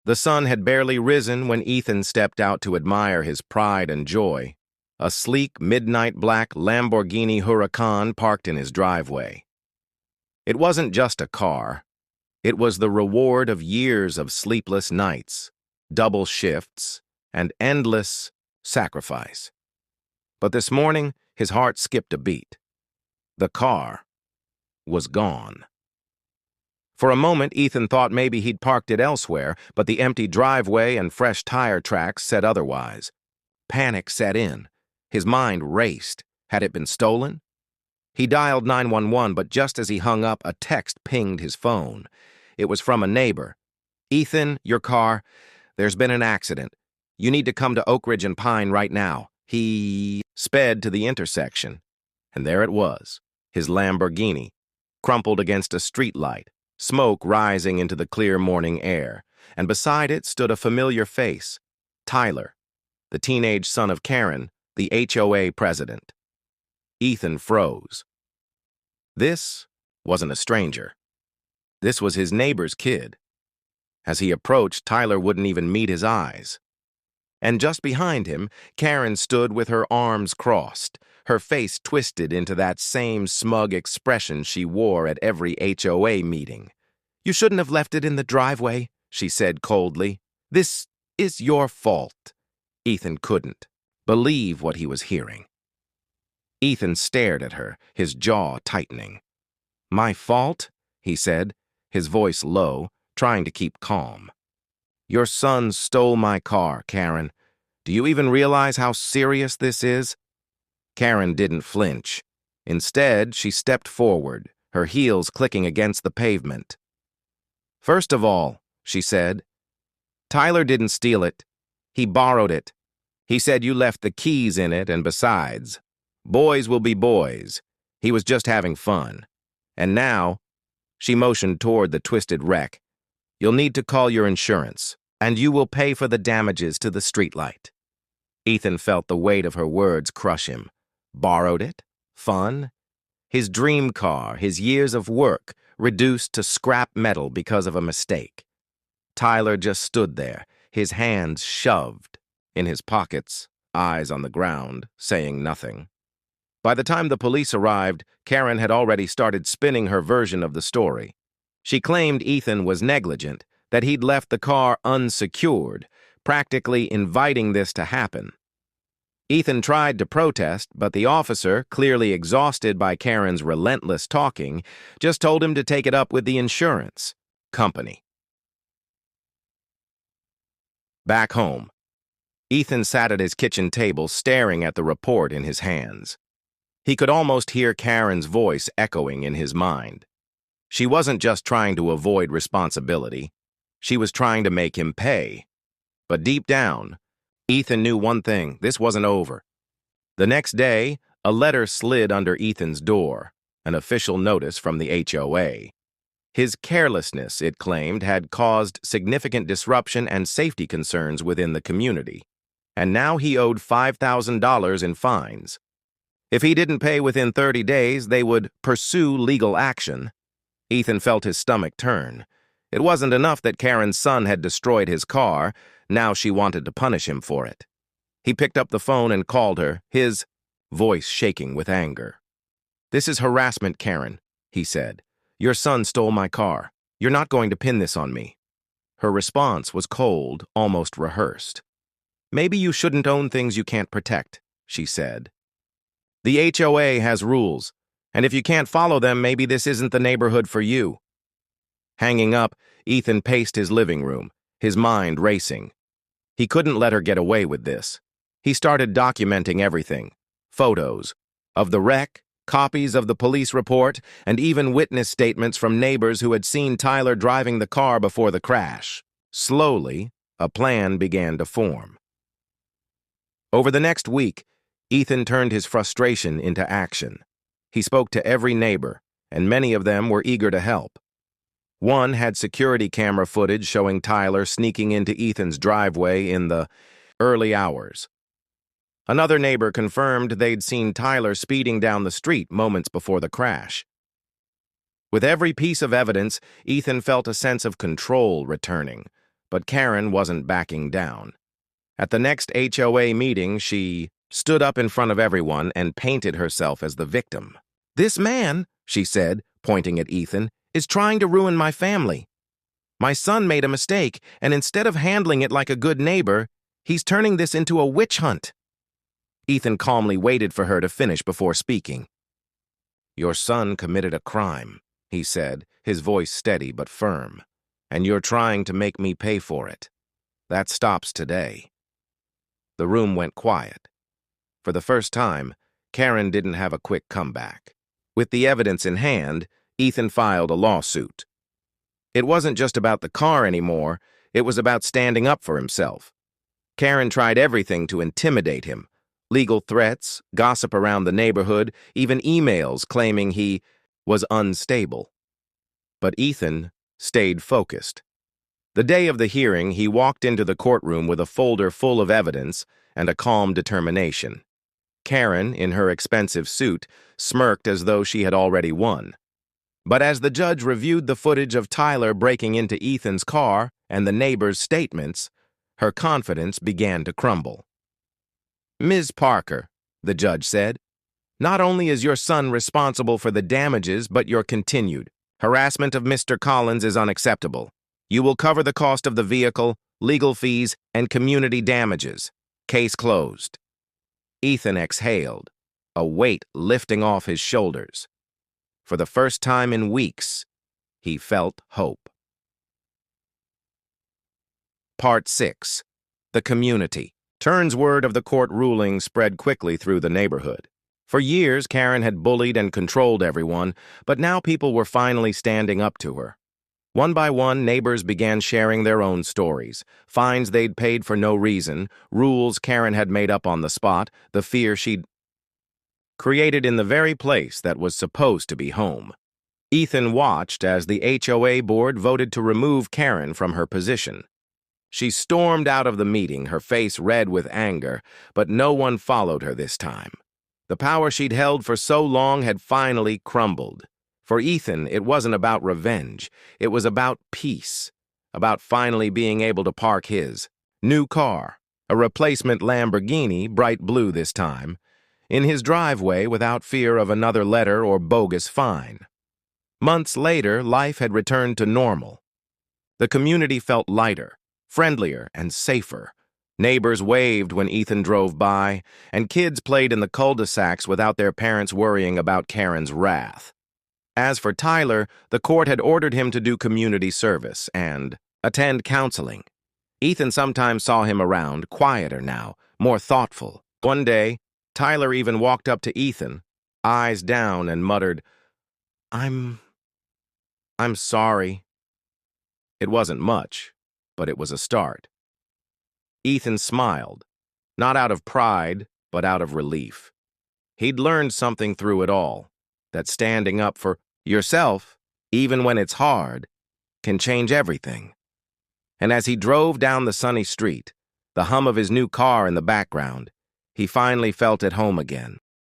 The sun had barely risen when Ethan stepped out to admire his pride and joy. A sleek, midnight black Lamborghini Huracan parked in his driveway. It wasn't just a car. It was the reward of years of sleepless nights, double shifts, and endless sacrifice. But this morning, his heart skipped a beat. The car was gone. For a moment, Ethan thought maybe he'd parked it elsewhere, but the empty driveway and fresh tire tracks said otherwise. Panic set in. His mind raced. Had it been stolen? He dialed 911, but just as he hung up, a text pinged his phone. It was from a neighbor. "Ethan, your car. There's been an accident. You need to come to Oak Ridge and Pine right now." He sped to the intersection, and there it was, his Lamborghini, crumpled against a streetlight, smoke rising into the clear morning air, and beside it stood a familiar face, Tyler, the teenage son of Karen, the HOA president. Ethan froze. This wasn't a stranger. This was his neighbor's kid. As he approached, Tyler wouldn't even meet his eyes. And just behind him, Karen stood with her arms crossed, her face twisted into that same smug expression she wore at every HOA meeting. "You shouldn't have left it in the driveway," she said coldly. "This is your fault." Ethan couldn't believe what he was hearing. Ethan stared at her, his jaw tightening. "My fault?" he said, his voice low, trying to keep calm. "Your son stole my car, Karen. Do you even realize how serious this is?" Karen didn't flinch. Instead, she stepped forward, her heels clicking against the pavement. "First of all," she said, "Tyler didn't steal it. He borrowed it. He said you left the keys in it, and besides, boys will be boys. He was just having fun. And now," she motioned toward the twisted wreck, "you'll need to call your insurance, and you will pay for the damages to the streetlight." Ethan felt the weight of her words crush him. Borrowed it? Fun? His dream car, his years of work, reduced to scrap metal because of a mistake. Tyler just stood there, his hands shoved in his pockets, eyes on the ground, saying nothing. By the time the police arrived, Karen had already started spinning her version of the story. She claimed Ethan was negligent, that he'd left the car unsecured, practically inviting this to happen. Ethan tried to protest, but the officer, clearly exhausted by Karen's relentless talking, just told him to take it up with the insurance company. Back home, Ethan sat at his kitchen table staring at the report in his hands. He could almost hear Karen's voice echoing in his mind. She wasn't just trying to avoid responsibility. She was trying to make him pay. But deep down, Ethan knew one thing: this wasn't over. The next day, a letter slid under Ethan's door, an official notice from the HOA. His carelessness, it claimed, had caused significant disruption and safety concerns within the community, and now he owed $5,000 in fines. If he didn't pay within 30 days, they would pursue legal action. Ethan felt his stomach turn. It wasn't enough that Karen's son had destroyed his car. Now she wanted to punish him for it. He picked up the phone and called her, his voice shaking with anger. "This is harassment, Karen," he said. "Your son stole my car. You're not going to pin this on me." Her response was cold, almost rehearsed. "Maybe you shouldn't own things you can't protect," she said. "The HOA has rules, and if you can't follow them, maybe this isn't the neighborhood for you." Hanging up, Ethan paced his living room, his mind racing. He couldn't let her get away with this. He started documenting everything: photos of the wreck, copies of the police report, and even witness statements from neighbors who had seen Tyler driving the car before the crash. Slowly, a plan began to form. Over the next week, Ethan turned his frustration into action. He spoke to every neighbor, and many of them were eager to help. One had security camera footage showing Tyler sneaking into Ethan's driveway in the early hours. Another neighbor confirmed they'd seen Tyler speeding down the street moments before the crash. With every piece of evidence, Ethan felt a sense of control returning. But Karen wasn't backing down. At the next HOA meeting, she stood up in front of everyone and painted herself as the victim. "This man," she said, pointing at Ethan, "is trying to ruin my family. My son made a mistake, and instead of handling it like a good neighbor, he's turning this into a witch hunt." Ethan calmly waited for her to finish before speaking. "Your son committed a crime," he said, his voice steady but firm, "and you're trying to make me pay for it. That stops today." The room went quiet. For the first time, Karen didn't have a quick comeback. With the evidence in hand, Ethan filed a lawsuit. It wasn't just about the car anymore, it was about standing up for himself. Karen tried everything to intimidate him. Legal threats, gossip around the neighborhood, even emails claiming he was unstable. But Ethan stayed focused. The day of the hearing, he walked into the courtroom with a folder full of evidence and a calm determination. Karen, in her expensive suit, smirked as though she had already won. But as the judge reviewed the footage of Tyler breaking into Ethan's car and the neighbor's statements, her confidence began to crumble. "Ms. Parker," the judge said, "not only is your son responsible for the damages, but your continued harassment of Mr. Collins is unacceptable. You will cover the cost of the vehicle, legal fees, and community damages. Case closed." Ethan exhaled, a weight lifting off his shoulders. For the first time in weeks, he felt hope. Part 6. The Community. Turn's word of the court ruling spread quickly through the neighborhood. For years, Karen had bullied and controlled everyone, but now people were finally standing up to her. One by one, neighbors began sharing their own stories. Fines they'd paid for no reason, rules Karen had made up on the spot, the fear she'd created in the very place that was supposed to be home. Ethan watched as the HOA board voted to remove Karen from her position. She stormed out of the meeting, her face red with anger, but no one followed her this time. The power she'd held for so long had finally crumbled. For Ethan, it wasn't about revenge. It was about peace, about finally being able to park his new car, a replacement Lamborghini, bright blue this time, in his driveway without fear of another letter or bogus fine. Months later, life had returned to normal. The community felt lighter, friendlier, and safer. Neighbors waved when Ethan drove by, and kids played in the cul-de-sacs without their parents worrying about Karen's wrath. As for Tyler, the court had ordered him to do community service and attend counseling. Ethan sometimes saw him around, quieter now, more thoughtful. One day, Tyler even walked up to Ethan, eyes down, and muttered, I'm sorry." It wasn't much, but it was a start. Ethan smiled, not out of pride, but out of relief. He'd learned something through it all, that standing up for yourself, even when it's hard, can change everything. And as he drove down the sunny street, the hum of his new car in the background, he finally felt at home again.